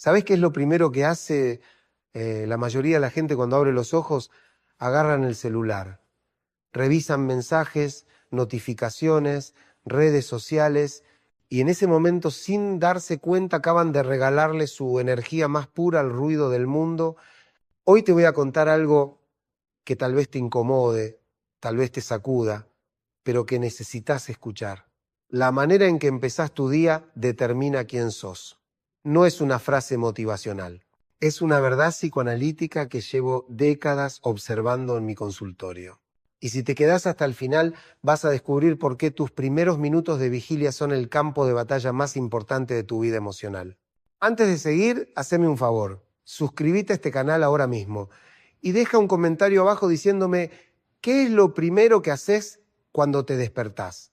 ¿Sabés qué es lo primero que hace la mayoría de la gente cuando abre los ojos? Agarran el celular, revisan mensajes, notificaciones, redes sociales, y en ese momento, sin darse cuenta, acaban de regalarle su energía más pura al ruido del mundo. Hoy te voy a contar algo que tal vez te incomode, tal vez te sacuda, pero que necesitas escuchar. La manera en que empezás tu día determina quién sos. No es una frase motivacional. Es una verdad psicoanalítica que llevo décadas observando en mi consultorio. Y si te quedás hasta el final, vas a descubrir por qué tus primeros minutos de vigilia son el campo de batalla más importante de tu vida emocional. Antes de seguir, haceme un favor. Suscríbete a este canal ahora mismo y deja un comentario abajo diciéndome qué es lo primero que haces cuando te despertás.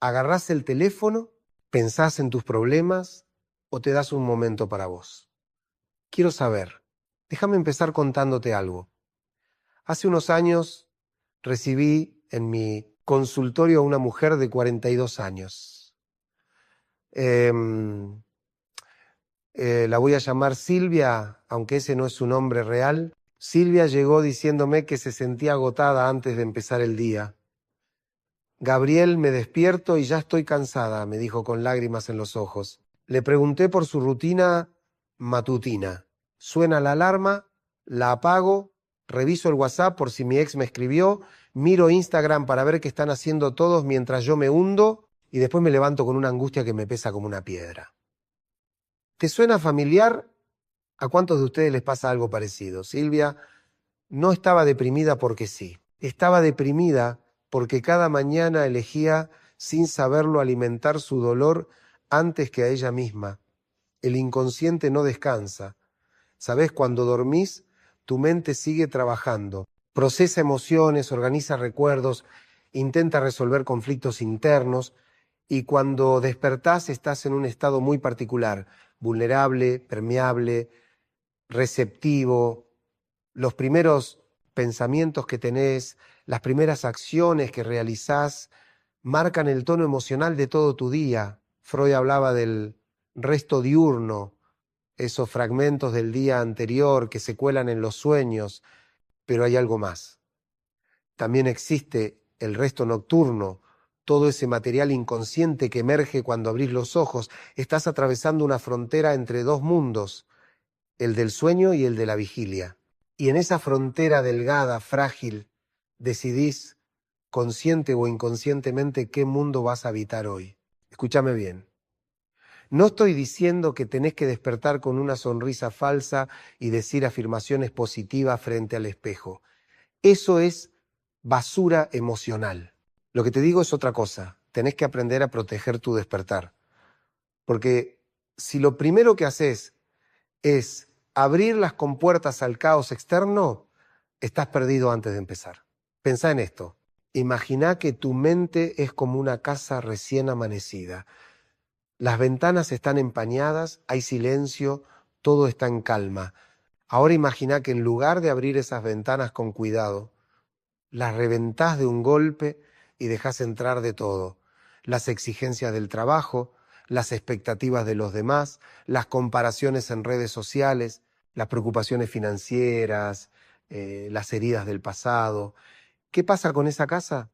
¿Agarrás el teléfono? ¿Pensás en tus problemas? ¿O te das un momento para vos? Quiero saber. Déjame empezar contándote algo. Hace unos años recibí en mi consultorio a una mujer de 42 años. La voy a llamar Silvia, aunque ese no es su nombre real. Silvia llegó diciéndome que se sentía agotada antes de empezar el día. Gabriel, me despierto y ya estoy cansada, me dijo con lágrimas en los ojos. Le pregunté por su rutina matutina. Suena la alarma, la apago, reviso el WhatsApp por si mi ex me escribió, miro Instagram para ver qué están haciendo todos mientras yo me hundo y después me levanto con una angustia que me pesa como una piedra. ¿Te suena familiar? ¿A cuántos de ustedes les pasa algo parecido? Silvia no estaba deprimida porque sí. Estaba deprimida porque cada mañana elegía, sin saberlo, alimentar su dolor antes que a ella misma. El inconsciente no descansa. ¿Sabés? Cuando dormís, tu mente sigue trabajando. Procesa emociones, organiza recuerdos, intenta resolver conflictos internos y cuando despertás estás en un estado muy particular, vulnerable, permeable, receptivo. Los primeros pensamientos que tenés, las primeras acciones que realizás, marcan el tono emocional de todo tu día. Freud hablaba del resto diurno, esos fragmentos del día anterior que se cuelan en los sueños, pero hay algo más. También existe el resto nocturno, todo ese material inconsciente que emerge cuando abrís los ojos. Estás atravesando una frontera entre dos mundos, el del sueño y el de la vigilia. Y en esa frontera delgada, frágil, decidís, consciente o inconscientemente, qué mundo vas a habitar hoy. Escúchame bien. No estoy diciendo que tenés que despertar con una sonrisa falsa y decir afirmaciones positivas frente al espejo. Eso es basura emocional. Lo que te digo es otra cosa. Tenés que aprender a proteger tu despertar. Porque si lo primero que haces es abrir las compuertas al caos externo, estás perdido antes de empezar. Pensá en esto. Imagina que tu mente es como una casa recién amanecida. Las ventanas están empañadas, hay silencio, todo está en calma. Ahora imagina que en lugar de abrir esas ventanas con cuidado, las reventás de un golpe y dejás entrar de todo. Las exigencias del trabajo, las expectativas de los demás, las comparaciones en redes sociales, las preocupaciones financieras, las heridas del pasado. ¿Qué pasa con esa casa?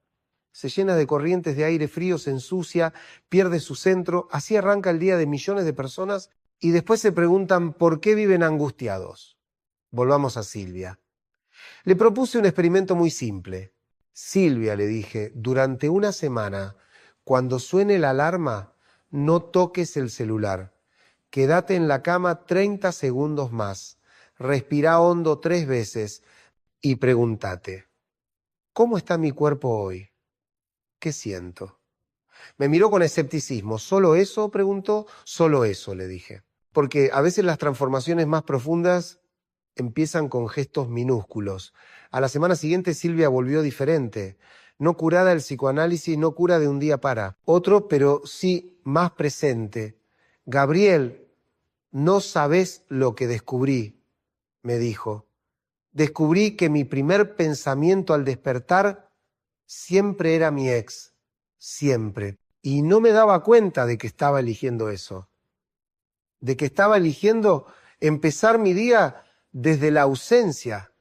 Se llena de corrientes de aire frío, se ensucia, pierde su centro. Así arranca el día de millones de personas y después se preguntan por qué viven angustiados. Volvamos a Silvia. Le propuse un experimento muy simple. Silvia, le dije, durante una semana, cuando suene la alarma, no toques el celular. Quédate en la cama 30 segundos más. Respirá hondo 3 veces y pregúntate, ¿cómo está mi cuerpo hoy? ¿Qué siento? Me miró con escepticismo. ¿Solo eso? Preguntó. Solo eso, le dije. Porque a veces las transformaciones más profundas empiezan con gestos minúsculos. A la semana siguiente Silvia volvió diferente. No curada, el psicoanálisis no cura de un día para otro, pero sí más presente. Gabriel, no sabés lo que descubrí, me dijo. Descubrí que mi primer pensamiento al despertar siempre era mi ex. Siempre. Y no me daba cuenta de que estaba eligiendo eso. de que estaba eligiendo empezar mi día desde la ausencia,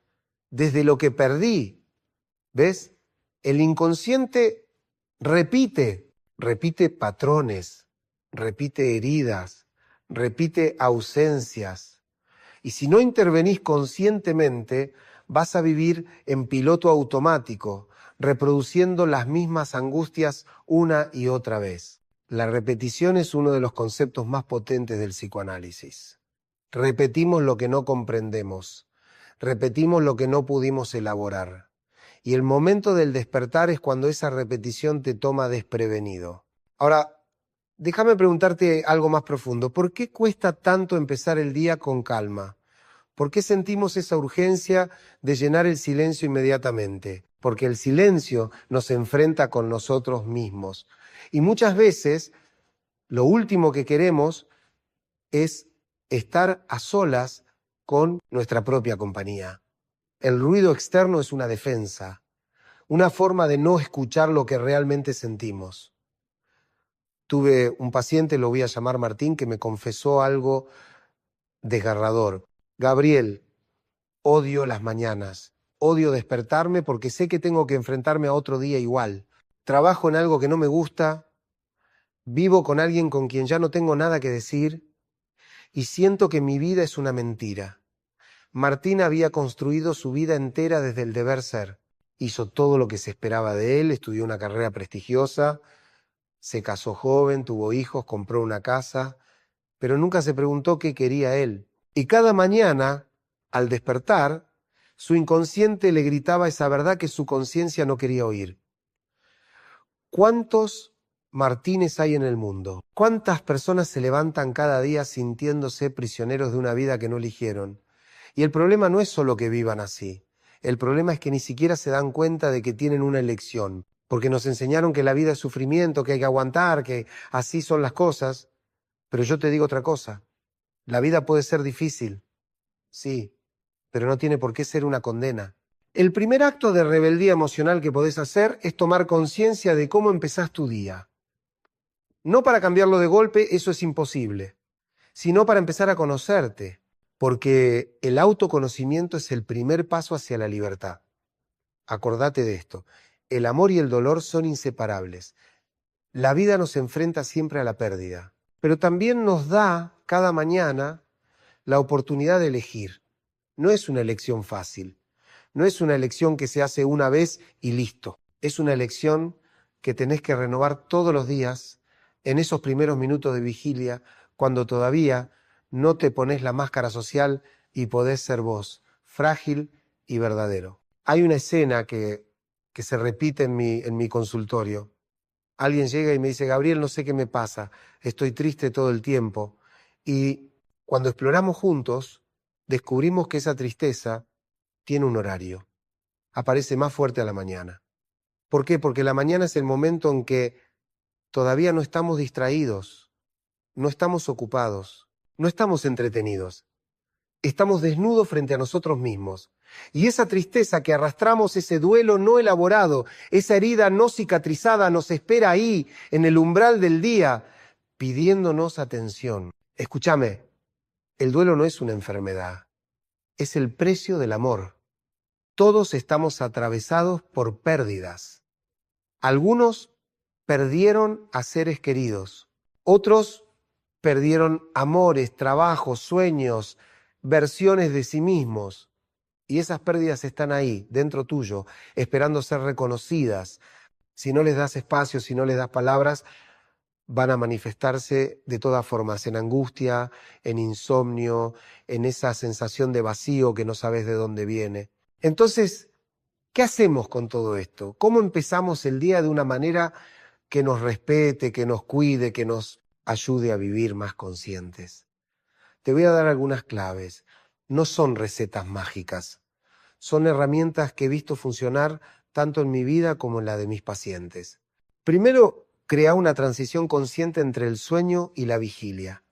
desde lo que perdí. ¿Ves? El inconsciente repite patrones, repite heridas, repite ausencias. Y si no intervenís conscientemente, vas a vivir en piloto automático, reproduciendo las mismas angustias una y otra vez. La repetición es uno de los conceptos más potentes del psicoanálisis. Repetimos lo que no comprendemos, repetimos lo que no pudimos elaborar. Y el momento del despertar es cuando esa repetición te toma desprevenido. Ahora, déjame preguntarte algo más profundo. ¿Por qué cuesta tanto empezar el día con calma? ¿Por qué sentimos esa urgencia de llenar el silencio inmediatamente? Porque el silencio nos enfrenta con nosotros mismos. Y muchas veces lo último que queremos es estar a solas con nuestra propia compañía. El ruido externo es una defensa, una forma de no escuchar lo que realmente sentimos. Tuve un paciente, lo voy a llamar Martín, que me confesó algo desgarrador. Gabriel, odio las mañanas, odio despertarme porque sé que tengo que enfrentarme a otro día igual. Trabajo en algo que no me gusta, vivo con alguien con quien ya no tengo nada que decir y siento que mi vida es una mentira. Martín había construido su vida entera desde el deber ser. Hizo todo lo que se esperaba de él, estudió una carrera prestigiosa, se casó joven, tuvo hijos, compró una casa, pero nunca se preguntó qué quería él. Y cada mañana, al despertar, su inconsciente le gritaba esa verdad que su conciencia no quería oír. ¿Cuántos Martínez hay en el mundo? ¿Cuántas personas se levantan cada día sintiéndose prisioneros de una vida que no eligieron? Y el problema no es solo que vivan así. El problema es que ni siquiera se dan cuenta de que tienen una elección, porque nos enseñaron que la vida es sufrimiento, que hay que aguantar, que así son las cosas. Pero yo te digo otra cosa. La vida puede ser difícil, sí, pero no tiene por qué ser una condena. El primer acto de rebeldía emocional que podés hacer es tomar conciencia de cómo empezás tu día. No para cambiarlo de golpe, eso es imposible, sino para empezar a conocerte, porque el autoconocimiento es el primer paso hacia la libertad. Acordate de esto, el amor y el dolor son inseparables. La vida nos enfrenta siempre a la pérdida, pero también nos da cada mañana la oportunidad de elegir. No es una elección fácil, no es una elección que se hace una vez y listo. Es una elección que tenés que renovar todos los días, en esos primeros minutos de vigilia, cuando todavía no te pones la máscara social y podés ser vos, frágil y verdadero. Hay una escena que se repite en mi consultorio. Alguien llega y me dice, Gabriel, no sé qué me pasa, estoy triste todo el tiempo. Y cuando exploramos juntos, descubrimos que esa tristeza tiene un horario. Aparece más fuerte a la mañana. ¿Por qué? Porque la mañana es el momento en que todavía no estamos distraídos, no estamos ocupados, no estamos entretenidos. Estamos desnudos frente a nosotros mismos. Y esa tristeza que arrastramos, ese duelo no elaborado, esa herida no cicatrizada nos espera ahí, en el umbral del día, pidiéndonos atención. Escúchame, el duelo no es una enfermedad, es el precio del amor. Todos estamos atravesados por pérdidas. Algunos perdieron a seres queridos, otros perdieron amores, trabajos, sueños, versiones de sí mismos. Y esas pérdidas están ahí, dentro tuyo, esperando ser reconocidas. Si no les das espacio, si no les das palabras, van a manifestarse de todas formas, en angustia, en insomnio, en esa sensación de vacío que no sabes de dónde viene. Entonces, ¿qué hacemos con todo esto? ¿Cómo empezamos el día de una manera que nos respete, que nos cuide, que nos ayude a vivir más conscientes? Te voy a dar algunas claves. No son recetas mágicas. Son herramientas que he visto funcionar tanto en mi vida como en la de mis pacientes. Primero, crea una transición consciente entre el sueño y la vigilia.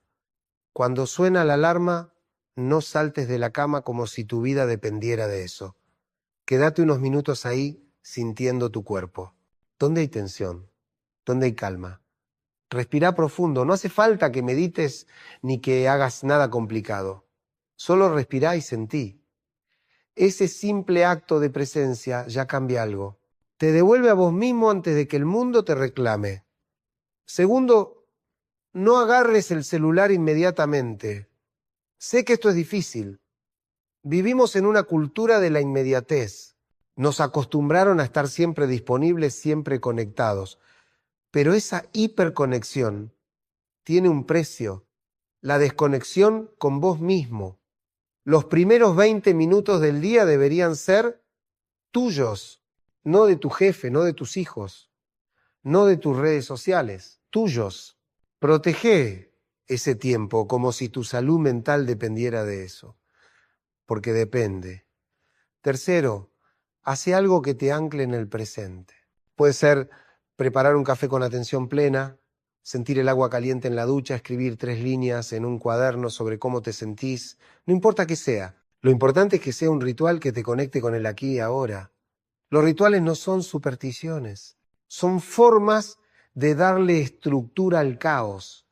Cuando suena la alarma, no saltes de la cama como si tu vida dependiera de eso. Quédate unos minutos ahí sintiendo tu cuerpo. ¿Dónde hay tensión? ¿Dónde hay calma? Respirá profundo. No hace falta que medites ni que hagas nada complicado. Solo respirá y sentí. Ese simple acto de presencia ya cambia algo. Te devuelve a vos mismo antes de que el mundo te reclame. Segundo, no agarres el celular inmediatamente. Sé que esto es difícil. Vivimos en una cultura de la inmediatez. Nos acostumbraron a estar siempre disponibles, siempre conectados. Pero esa hiperconexión tiene un precio. La desconexión con vos mismo. Los primeros 20 minutos del día deberían ser tuyos, no de tu jefe, no de tus hijos, no de tus redes sociales, tuyos. Protege ese tiempo como si tu salud mental dependiera de eso, porque depende. Tercero, hace algo que te ancle en el presente. Puede ser preparar un café con atención plena, sentir el agua caliente en la ducha, escribir 3 líneas en un cuaderno sobre cómo te sentís. No importa qué sea. Lo importante es que sea un ritual que te conecte con el aquí y ahora. Los rituales no son supersticiones. Son formas de darle estructura al caos,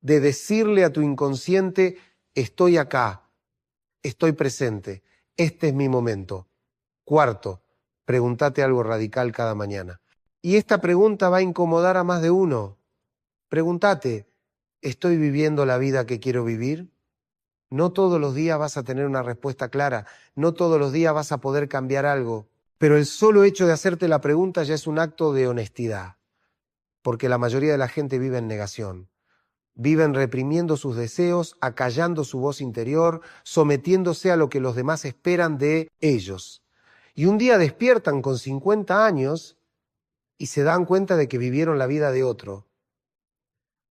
de decirle a tu inconsciente, estoy acá, estoy presente, este es mi momento. Cuarto, pregúntate algo radical cada mañana. Y esta pregunta va a incomodar a más de uno. Pregúntate, ¿estoy viviendo la vida que quiero vivir? No todos los días vas a tener una respuesta clara, no todos los días vas a poder cambiar algo, pero el solo hecho de hacerte la pregunta ya es un acto de honestidad, porque la mayoría de la gente vive en negación. Viven reprimiendo sus deseos, acallando su voz interior, sometiéndose a lo que los demás esperan de ellos. Y un día despiertan con 50 años y se dan cuenta de que vivieron la vida de otro.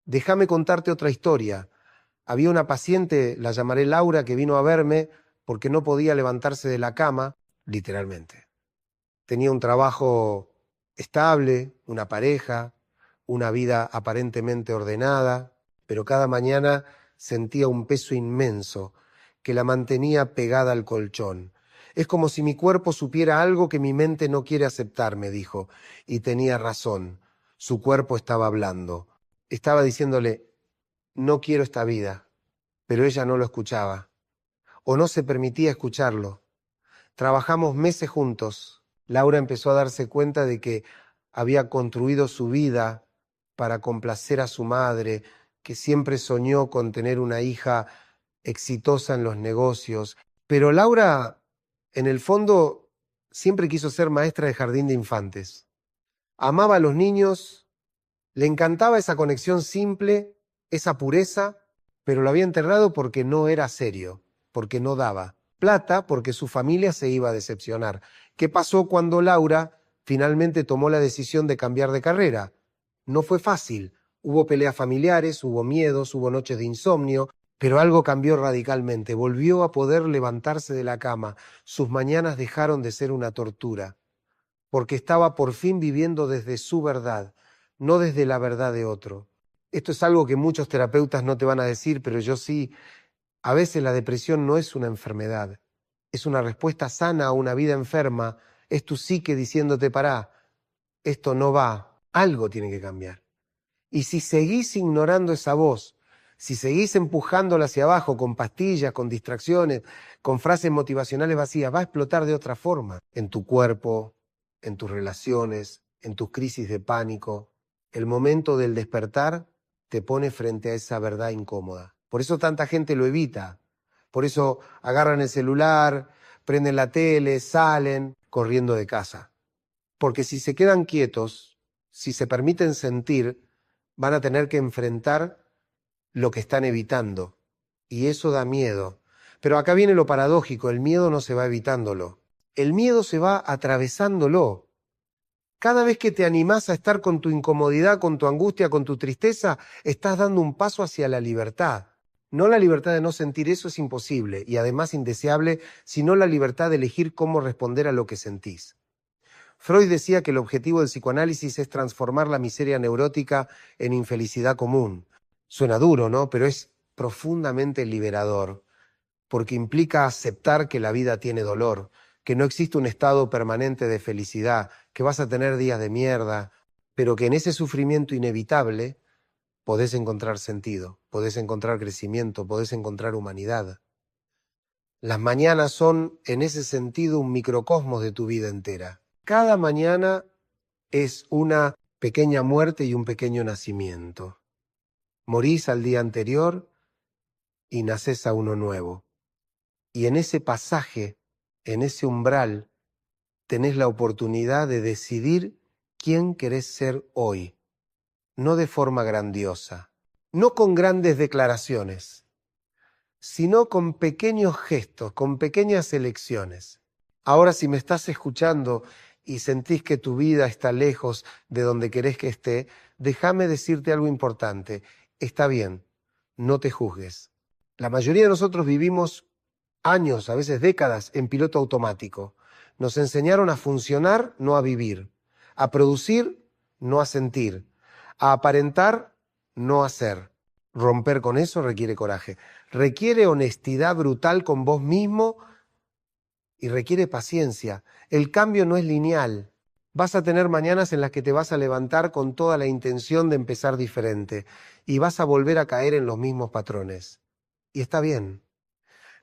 Déjame contarte otra historia. Había una paciente, la llamaré Laura, que vino a verme porque no podía levantarse de la cama, literalmente. Tenía un trabajo estable, una pareja, una vida aparentemente ordenada, pero cada mañana sentía un peso inmenso que la mantenía pegada al colchón. Es como si mi cuerpo supiera algo que mi mente no quiere aceptar, me dijo, y tenía razón. Su cuerpo estaba hablando. Estaba diciéndole, no quiero esta vida, pero ella no lo escuchaba, o no se permitía escucharlo. Trabajamos meses juntos. Laura empezó a darse cuenta de que había construido su vida para complacer a su madre, que siempre soñó con tener una hija exitosa en los negocios. Pero Laura, en el fondo, siempre quiso ser maestra de jardín de infantes. Amaba a los niños, le encantaba esa conexión simple, esa pureza, pero lo había enterrado porque no era serio, porque no daba. Plata porque su familia se iba a decepcionar. ¿Qué pasó cuando Laura finalmente tomó la decisión de cambiar de carrera? No fue fácil. Hubo peleas familiares, hubo miedos, hubo noches de insomnio, pero algo cambió radicalmente. Volvió a poder levantarse de la cama. Sus mañanas dejaron de ser una tortura, porque estaba por fin viviendo desde su verdad, no desde la verdad de otro. Esto es algo que muchos terapeutas no te van a decir, pero yo sí. A veces la depresión no es una enfermedad, es una respuesta sana a una vida enferma, es tu psique diciéndote, pará, esto no va, algo tiene que cambiar. Y si seguís ignorando esa voz, si seguís empujándola hacia abajo con pastillas, con distracciones, con frases motivacionales vacías, va a explotar de otra forma, en tu cuerpo, en tus relaciones, en tus crisis de pánico. El momento del despertar te pone frente a esa verdad incómoda. Por eso tanta gente lo evita. Por eso agarran el celular, prenden la tele, salen corriendo de casa. Porque si se quedan quietos, si se permiten sentir, van a tener que enfrentar lo que están evitando. Y eso da miedo. Pero acá viene lo paradójico, el miedo no se va evitándolo. El miedo se va atravesándolo. Cada vez que te animás a estar con tu incomodidad, con tu angustia, con tu tristeza, estás dando un paso hacia la libertad. No la libertad de no sentir, eso es imposible y además indeseable, sino la libertad de elegir cómo responder a lo que sentís. Freud decía que el objetivo del psicoanálisis es transformar la miseria neurótica en infelicidad común. Suena duro, ¿no? Pero es profundamente liberador, porque implica aceptar que la vida tiene dolor, que no existe un estado permanente de felicidad, que vas a tener días de mierda, pero que en ese sufrimiento inevitable podés encontrar sentido, podés encontrar crecimiento, podés encontrar humanidad. Las mañanas son, en ese sentido, un microcosmos de tu vida entera. Cada mañana es una pequeña muerte y un pequeño nacimiento. Morís al día anterior y nacés a uno nuevo. Y en ese pasaje, en ese umbral, tenés la oportunidad de decidir quién querés ser hoy. No de forma grandiosa, no con grandes declaraciones, sino con pequeños gestos, con pequeñas elecciones. Ahora, si me estás escuchando y sentís que tu vida está lejos de donde querés que esté, déjame decirte algo importante. Está bien, no te juzgues. La mayoría de nosotros vivimos años, a veces décadas, en piloto automático. Nos enseñaron a funcionar, no a vivir, a producir, no a sentir, a aparentar, no a ser. Romper con eso requiere coraje, requiere honestidad brutal con vos mismo y requiere paciencia. El cambio no es lineal. Vas a tener mañanas en las que te vas a levantar con toda la intención de empezar diferente y vas a volver a caer en los mismos patrones. Y está bien.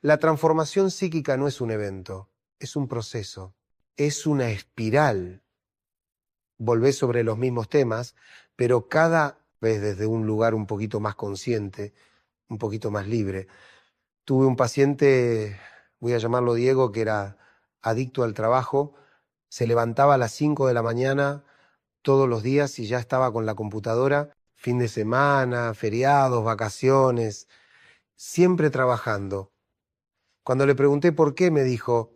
La transformación psíquica no es un evento, es un proceso, es una espiral. Volvés sobre los mismos temas, pero cada vez desde un lugar un poquito más consciente, un poquito más libre. Tuve un paciente, voy a llamarlo Diego, que era adicto al trabajo, se levantaba a las 5 de la mañana todos los días y ya estaba con la computadora, fin de semana, feriados, vacaciones, siempre trabajando. Cuando le pregunté por qué, me dijo,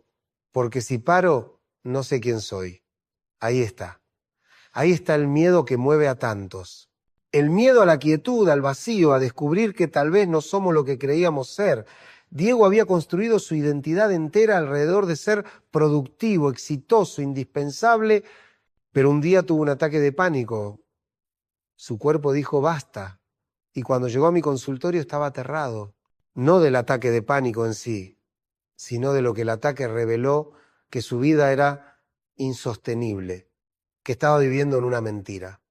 porque si paro, no sé quién soy. Ahí está. Ahí está el miedo que mueve a tantos. El miedo a la quietud, al vacío, a descubrir que tal vez no somos lo que creíamos ser. Diego había construido su identidad entera alrededor de ser productivo, exitoso, indispensable, pero un día tuvo un ataque de pánico. Su cuerpo dijo basta, y cuando llegó a mi consultorio estaba aterrado, no del ataque de pánico en sí, sino de lo que el ataque reveló, que su vida era insostenible, que estaba viviendo en una mentira.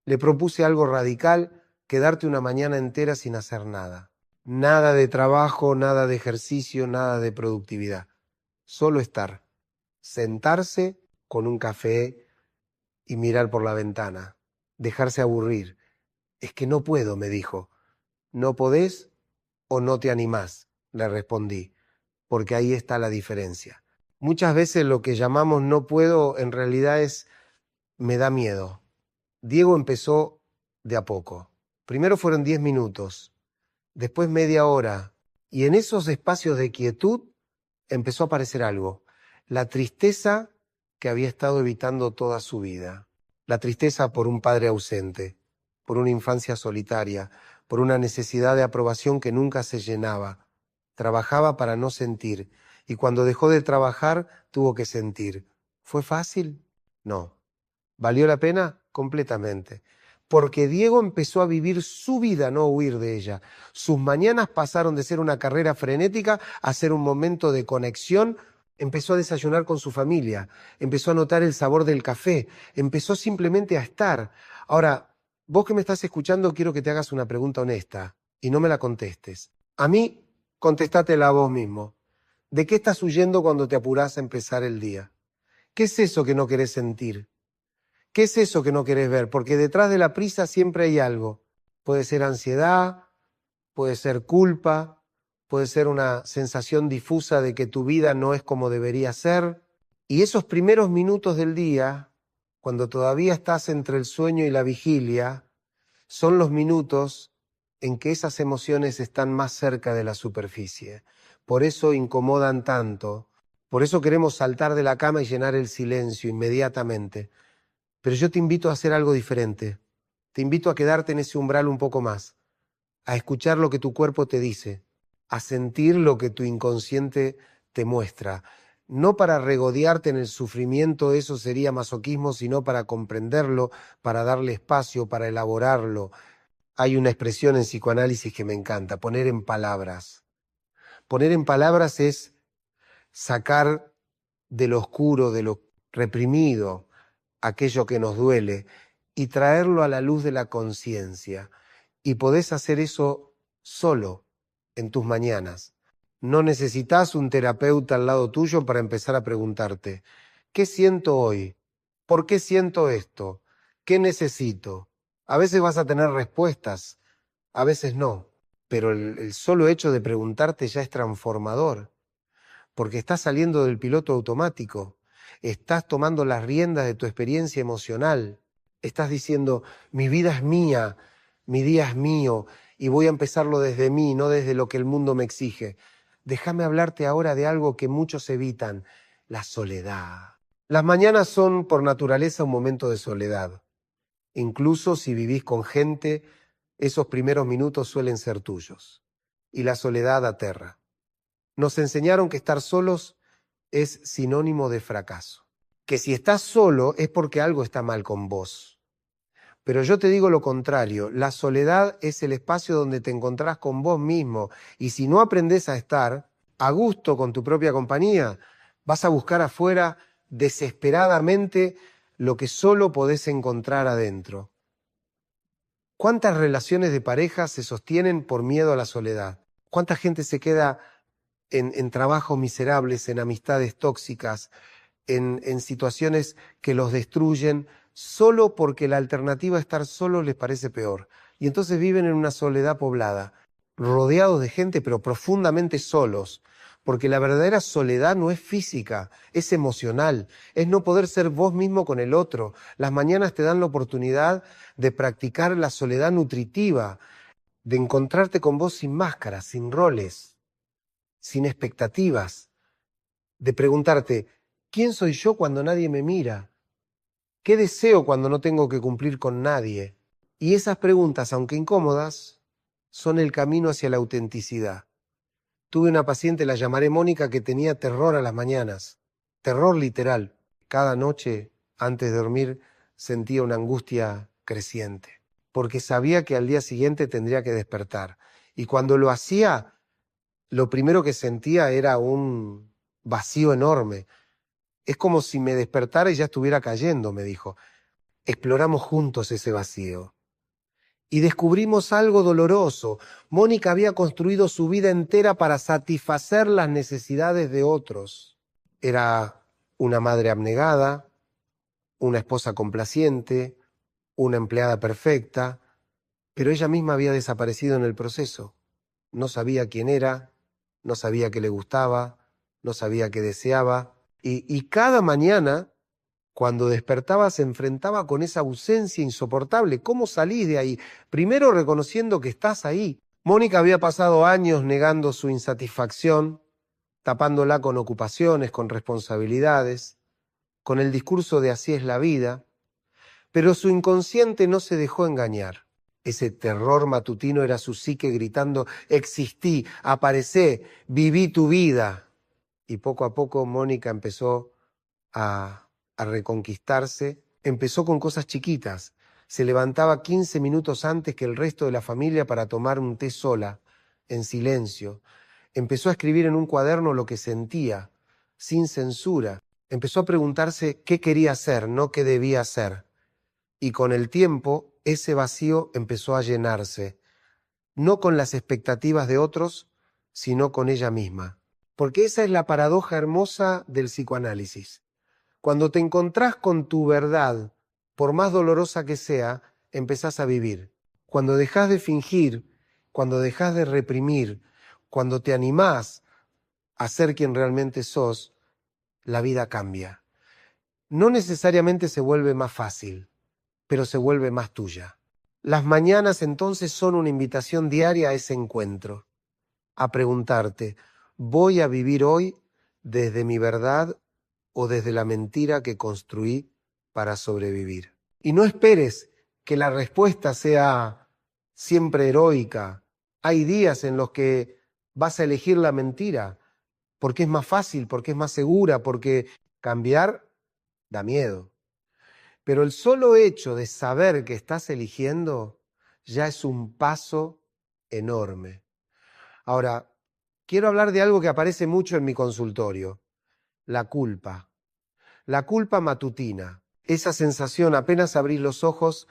Le propuse algo radical, quedarte una mañana entera sin hacer nada. Nada de trabajo, nada de ejercicio, nada de productividad. Solo estar, sentarse con un café y mirar por la ventana, dejarse aburrir. Es que no puedo, me dijo. ¿No podés o no te animás?, le respondí, porque ahí está la diferencia. Muchas veces lo que llamamos no puedo en realidad es me da miedo. Diego empezó de a poco. Primero fueron 10 minutos, después media hora, y en esos espacios de quietud empezó a aparecer algo. La tristeza que había estado evitando toda su vida. La tristeza por un padre ausente, por una infancia solitaria, por una necesidad de aprobación que nunca se llenaba. Trabajaba para no sentir, y cuando dejó de trabajar tuvo que sentir. ¿Fue fácil? No. ¿Valió la pena? Completamente. Porque Diego empezó a vivir su vida, no huir de ella. Sus mañanas pasaron de ser una carrera frenética a ser un momento de conexión. Empezó a desayunar con su familia, empezó a notar el sabor del café, empezó simplemente a estar. Ahora, vos que me estás escuchando, quiero que te hagas una pregunta honesta y no me la contestes. A mí, contestátela a vos mismo. ¿De qué estás huyendo cuando te apurás a empezar el día? ¿Qué es eso que no querés sentir? ¿Qué es eso que no querés ver? Porque detrás de la prisa siempre hay algo. Puede ser ansiedad, puede ser culpa, puede ser una sensación difusa de que tu vida no es como debería ser. Y esos primeros minutos del día, cuando todavía estás entre el sueño y la vigilia, son los minutos en que esas emociones están más cerca de la superficie. Por eso incomodan tanto. Por eso queremos saltar de la cama y llenar el silencio inmediatamente. Pero yo te invito a hacer algo diferente. Te invito a quedarte en ese umbral un poco más, a escuchar lo que tu cuerpo te dice, a sentir lo que tu inconsciente te muestra. No para regodearte en el sufrimiento, eso sería masoquismo, sino para comprenderlo, para darle espacio, para elaborarlo. Hay una expresión en psicoanálisis que me encanta, poner en palabras. Poner en palabras es sacar de lo oscuro, de lo reprimido, aquello que nos duele, y traerlo a la luz de la conciencia. Y podés hacer eso solo en tus mañanas. No necesitas un terapeuta al lado tuyo para empezar a preguntarte, ¿qué siento hoy? ¿Por qué siento esto? ¿Qué necesito? A veces vas a tener respuestas, a veces no, pero el solo hecho de preguntarte ya es transformador, porque estás saliendo del piloto automático, estás tomando las riendas de tu experiencia emocional, estás diciendo, mi vida es mía, mi día es mío, y voy a empezarlo desde mí, no desde lo que el mundo me exige. Déjame hablarte ahora de algo que muchos evitan, la soledad. Las mañanas son por naturaleza un momento de soledad. Incluso si vivís con gente, esos primeros minutos suelen ser tuyos. Y la soledad aterra. Nos enseñaron que estar solos es sinónimo de fracaso. Que si estás solo es porque algo está mal con vos. Pero yo te digo lo contrario, la soledad es el espacio donde te encontrás con vos mismo. Y si no aprendés a estar a gusto con tu propia compañía, vas a buscar afuera desesperadamente lo que solo podés encontrar adentro. ¿Cuántas relaciones de pareja se sostienen por miedo a la soledad? ¿Cuánta gente se queda en trabajos miserables, en amistades tóxicas, en situaciones que los destruyen, solo porque la alternativa a estar solo les parece peor? Y entonces viven en una soledad poblada, rodeados de gente, pero profundamente solos. Porque la verdadera soledad no es física, es emocional, es no poder ser vos mismo con el otro. Las mañanas te dan la oportunidad de practicar la soledad nutritiva, de encontrarte con vos sin máscaras, sin roles, sin expectativas, de preguntarte, ¿quién soy yo cuando nadie me mira? ¿Qué deseo cuando no tengo que cumplir con nadie? Y esas preguntas, aunque incómodas, son el camino hacia la autenticidad. Tuve una paciente, la llamaré Mónica, que tenía terror a las mañanas, terror literal. Cada noche, antes de dormir, sentía una angustia creciente, porque sabía que al día siguiente tendría que despertar. Y cuando lo hacía, lo primero que sentía era un vacío enorme. Es como si me despertara y ya estuviera cayendo, me dijo. Exploramos juntos ese vacío. Y descubrimos algo doloroso. Mónica había construido su vida entera para satisfacer las necesidades de otros. Era una madre abnegada, una esposa complaciente, una empleada perfecta, pero ella misma había desaparecido en el proceso. No sabía quién era, no sabía qué le gustaba, no sabía qué deseaba. Y cada mañana, cuando despertaba, se enfrentaba con esa ausencia insoportable. ¿Cómo salís de ahí? Primero reconociendo que estás ahí. Mónica había pasado años negando su insatisfacción, tapándola con ocupaciones, con responsabilidades, con el discurso de así es la vida, pero su inconsciente no se dejó engañar. Ese terror matutino era su psique gritando, existí, aparecé, viví tu vida. Y poco a poco Mónica empezó a reconquistarse. Empezó con cosas chiquitas. Se levantaba 15 minutos antes que el resto de la familia para tomar un té sola, en silencio. Empezó a escribir en un cuaderno lo que sentía, sin censura. Empezó a preguntarse qué quería hacer, no qué debía hacer. Y con el tiempo, ese vacío empezó a llenarse, no con las expectativas de otros, sino con ella misma. Porque esa es la paradoja hermosa del psicoanálisis. Cuando te encontrás con tu verdad, por más dolorosa que sea, empezás a vivir. Cuando dejás de fingir, cuando dejás de reprimir, cuando te animás a ser quien realmente sos, la vida cambia. No necesariamente se vuelve más fácil, pero se vuelve más tuya. Las mañanas entonces son una invitación diaria a ese encuentro, a preguntarte, ¿voy a vivir hoy desde mi verdad o desde la mentira que construí para sobrevivir? Y no esperes que la respuesta sea siempre heroica. Hay días en los que vas a elegir la mentira, porque es más fácil, porque es más segura, porque cambiar da miedo. Pero el solo hecho de saber que estás eligiendo ya es un paso enorme. Ahora, quiero hablar de algo que aparece mucho en mi consultorio, la culpa. La culpa matutina, esa sensación apenas abrís los ojos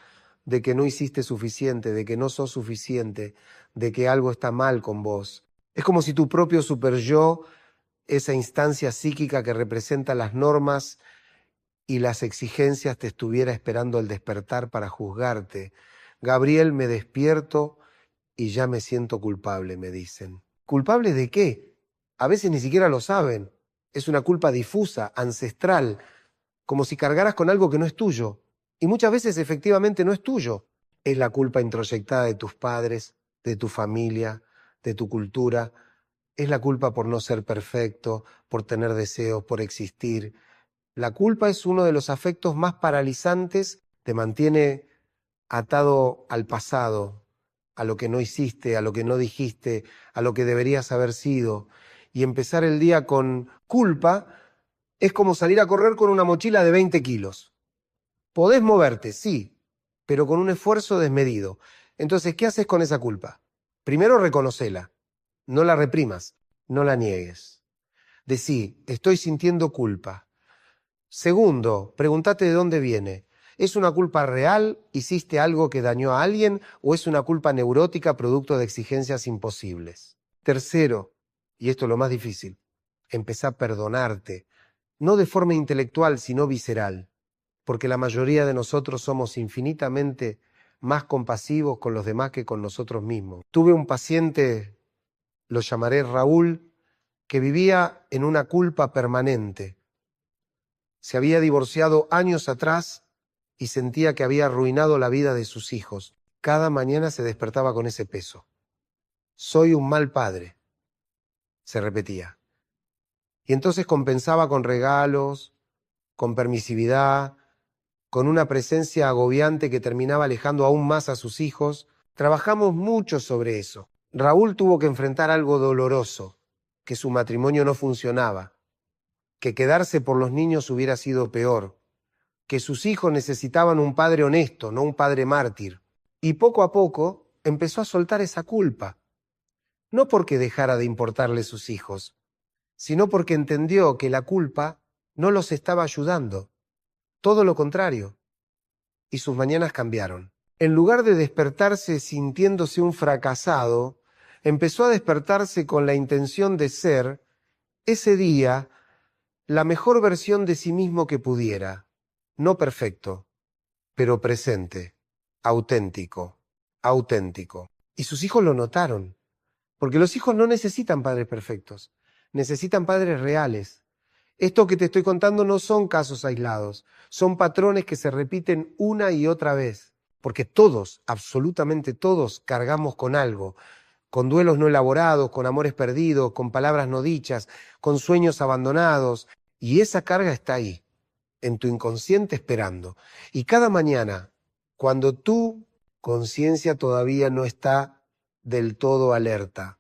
de que no hiciste suficiente, de que no sos suficiente, de que algo está mal con vos. Es como si tu propio superyo, esa instancia psíquica que representa las normas y las exigencias, te estuviera esperando al despertar para juzgarte. Gabriel, me despierto y ya me siento culpable, me dicen. ¿Culpable de qué? A veces ni siquiera lo saben. Es una culpa difusa, ancestral, como si cargaras con algo que no es tuyo. Y muchas veces efectivamente no es tuyo. Es la culpa introyectada de tus padres, de tu familia, de tu cultura. Es la culpa por no ser perfecto, por tener deseos, por existir. La culpa es uno de los afectos más paralizantes, te mantiene atado al pasado, a lo que no hiciste, a lo que no dijiste, a lo que deberías haber sido. Y empezar el día con culpa es como salir a correr con una mochila de 20 kilos. Podés moverte, sí, pero con un esfuerzo desmedido. Entonces, ¿qué haces con esa culpa? Primero, reconocela. No la reprimas, no la niegues. Decí, estoy sintiendo culpa. Segundo, pregúntate de dónde viene. ¿Es una culpa real? ¿Hiciste algo que dañó a alguien? ¿O es una culpa neurótica producto de exigencias imposibles? Tercero, y esto es lo más difícil, empezá a perdonarte. No de forma intelectual, sino visceral. Porque la mayoría de nosotros somos infinitamente más compasivos con los demás que con nosotros mismos. Tuve un paciente, lo llamaré Raúl, que vivía en una culpa permanente. Se había divorciado años atrás y sentía que había arruinado la vida de sus hijos. Cada mañana se despertaba con ese peso. Soy un mal padre, se repetía. Y entonces compensaba con regalos, con permisividad, con una presencia agobiante que terminaba alejando aún más a sus hijos. Trabajamos mucho sobre eso. Raúl tuvo que enfrentar algo doloroso, que su matrimonio no funcionaba, que quedarse por los niños hubiera sido peor, que sus hijos necesitaban un padre honesto, no un padre mártir. Y poco a poco empezó a soltar esa culpa, no porque dejara de importarle sus hijos, sino porque entendió que la culpa no los estaba ayudando, todo lo contrario. Y sus mañanas cambiaron. En lugar de despertarse sintiéndose un fracasado, empezó a despertarse con la intención de ser, ese día, la mejor versión de sí mismo que pudiera. No perfecto, pero presente, auténtico, auténtico. Y sus hijos lo notaron, porque los hijos no necesitan padres perfectos, necesitan padres reales. Esto que te estoy contando no son casos aislados, son patrones que se repiten una y otra vez, porque todos, absolutamente todos, cargamos con algo, con duelos no elaborados, con amores perdidos, con palabras no dichas, con sueños abandonados, y esa carga está ahí, en tu inconsciente esperando. Y cada mañana, cuando tu conciencia todavía no está del todo alerta,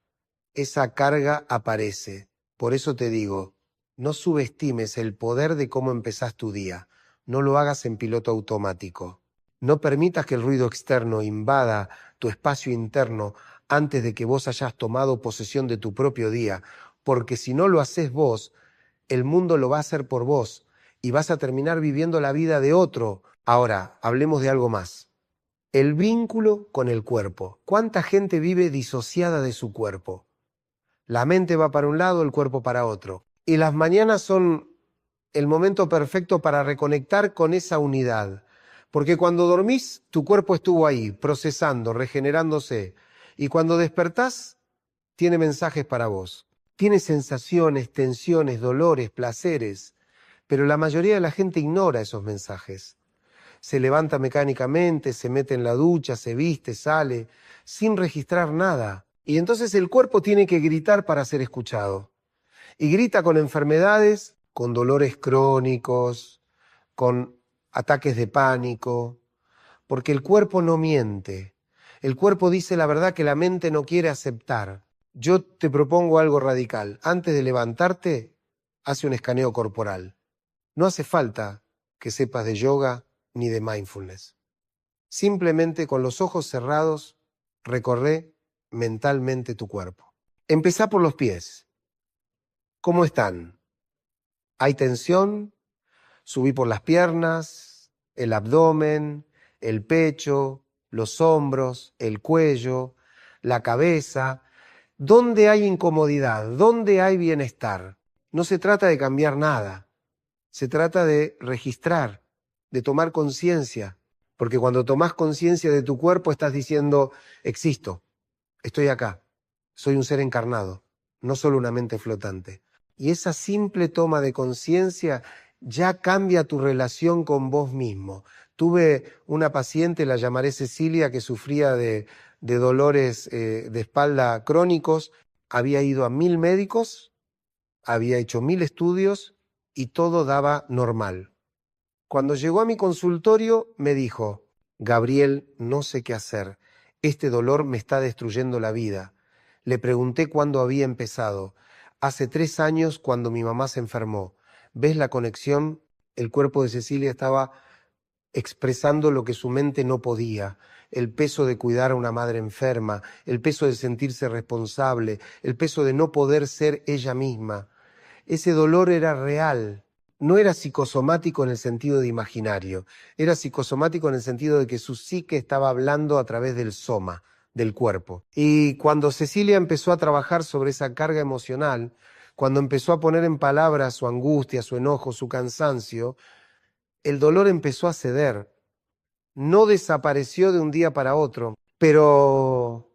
esa carga aparece. Por eso te digo, no subestimes el poder de cómo empezás tu día. No lo hagas en piloto automático. No permitas que el ruido externo invada tu espacio interno antes de que vos hayas tomado posesión de tu propio día, porque si no lo haces vos, el mundo lo va a hacer por vos y vas a terminar viviendo la vida de otro. Ahora, hablemos de algo más. El vínculo con el cuerpo. ¿Cuánta gente vive disociada de su cuerpo? La mente va para un lado, el cuerpo para otro. Y las mañanas son el momento perfecto para reconectar con esa unidad. Porque cuando dormís, tu cuerpo estuvo ahí, procesando, regenerándose. Y cuando despertás, tiene mensajes para vos. Tiene sensaciones, tensiones, dolores, placeres. Pero la mayoría de la gente ignora esos mensajes. Se levanta mecánicamente, se mete en la ducha, se viste, sale, sin registrar nada. Y entonces el cuerpo tiene que gritar para ser escuchado. Y grita con enfermedades, con dolores crónicos, con ataques de pánico, porque el cuerpo no miente. El cuerpo dice la verdad que la mente no quiere aceptar. Yo te propongo algo radical. Antes de levantarte, hace un escaneo corporal. No hace falta que sepas de yoga ni de mindfulness. Simplemente con los ojos cerrados, recorre mentalmente tu cuerpo. Empezá por los pies. ¿Cómo están? ¿Hay tensión? Subí por las piernas, el abdomen, el pecho, los hombros, el cuello, la cabeza. ¿Dónde hay incomodidad? ¿Dónde hay bienestar? No se trata de cambiar nada. Se trata de registrar, de tomar conciencia. Porque cuando tomás conciencia de tu cuerpo estás diciendo, existo, estoy acá, soy un ser encarnado, no solo una mente flotante. Y esa simple toma de conciencia ya cambia tu relación con vos mismo. Tuve una paciente, la llamaré Cecilia, que sufría de dolores de espalda crónicos. Había ido a 1000 médicos, había hecho 1000 estudios y todo daba normal. Cuando llegó a mi consultorio me dijo, Gabriel, no sé qué hacer. Este dolor me está destruyendo la vida. Le pregunté cuándo había empezado. Hace 3 años cuando mi mamá se enfermó. ¿Ves la conexión? El cuerpo de Cecilia estaba expresando lo que su mente no podía. El peso de cuidar a una madre enferma, el peso de sentirse responsable, el peso de no poder ser ella misma. Ese dolor era real. No era psicosomático en el sentido de imaginario, era psicosomático en el sentido de que su psique estaba hablando a través del soma, del cuerpo. Y cuando Cecilia empezó a trabajar sobre esa carga emocional, cuando empezó a poner en palabras su angustia, su enojo, su cansancio, el dolor empezó a ceder. No desapareció de un día para otro, pero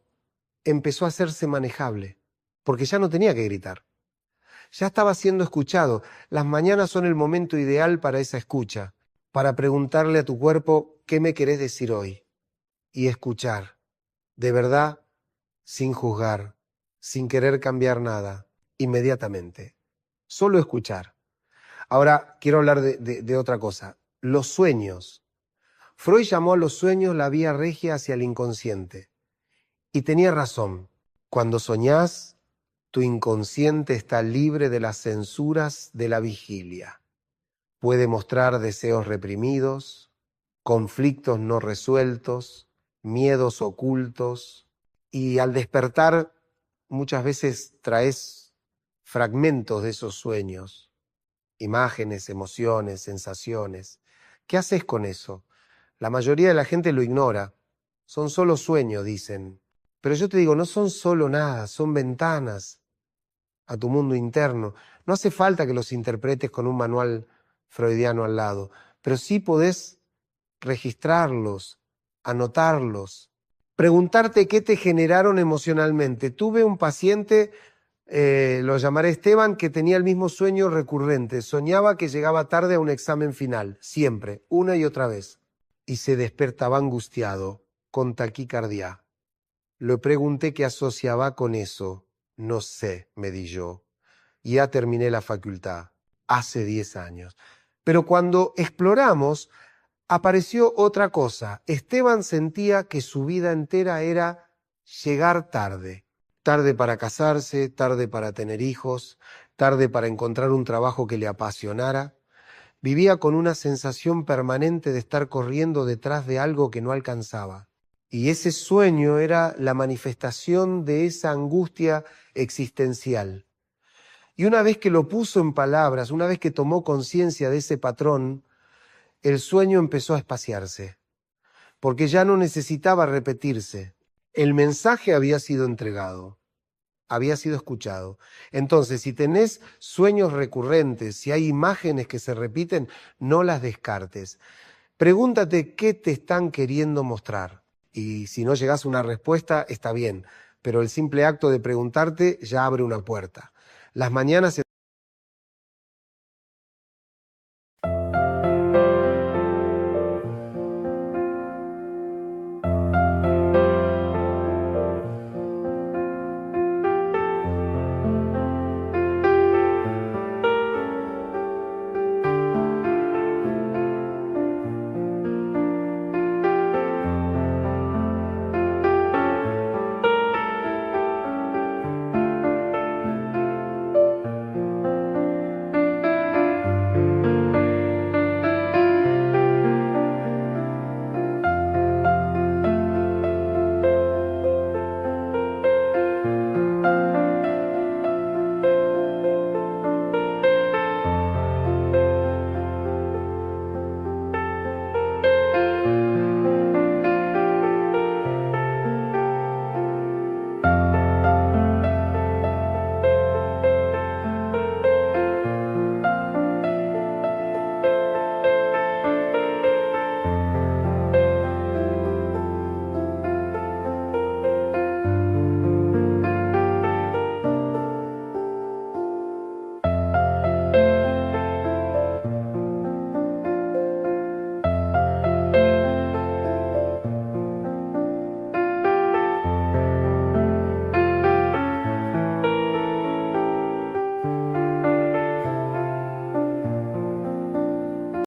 empezó a hacerse manejable, porque ya no tenía que gritar. Ya estaba siendo escuchado. Las mañanas son el momento ideal para esa escucha, para preguntarle a tu cuerpo, ¿qué me querés decir hoy? Y escuchar, de verdad, sin juzgar, sin querer cambiar nada, inmediatamente. Solo escuchar. Ahora quiero hablar de otra cosa. Los sueños. Freud llamó a los sueños la vía regia hacia el inconsciente. Y tenía razón. Cuando soñás, tu inconsciente está libre de las censuras de la vigilia. Puede mostrar deseos reprimidos, conflictos no resueltos, miedos ocultos, y al despertar muchas veces traes fragmentos de esos sueños, imágenes, emociones, sensaciones. ¿Qué haces con eso? La mayoría de la gente lo ignora. Son solo sueños, dicen. Pero yo te digo, no son solo nada, son ventanas a tu mundo interno. No hace falta que los interpretes con un manual freudiano al lado, pero sí podés registrarlos, anotarlos, preguntarte qué te generaron emocionalmente. Tuve un paciente, lo llamaré Esteban, que tenía el mismo sueño recurrente. Soñaba que llegaba tarde a un examen final, siempre, una y otra vez, y se despertaba angustiado, con taquicardia. Le pregunté qué asociaba con eso. No sé, me di yo. Ya terminé la facultad, hace 10 años. Pero cuando exploramos, apareció otra cosa. Esteban sentía que su vida entera era llegar tarde. Tarde para casarse, tarde para tener hijos, tarde para encontrar un trabajo que le apasionara. Vivía con una sensación permanente de estar corriendo detrás de algo que no alcanzaba. Y ese sueño era la manifestación de esa angustia existencial. Y una vez que lo puso en palabras, una vez que tomó conciencia de ese patrón, el sueño empezó a espaciarse, porque ya no necesitaba repetirse. El mensaje había sido entregado, había sido escuchado. Entonces, si tenés sueños recurrentes, si hay imágenes que se repiten, no las descartes. Pregúntate qué te están queriendo mostrar. Y si no llegás a una respuesta, está bien, pero el simple acto de preguntarte ya abre una puerta. Las mañanas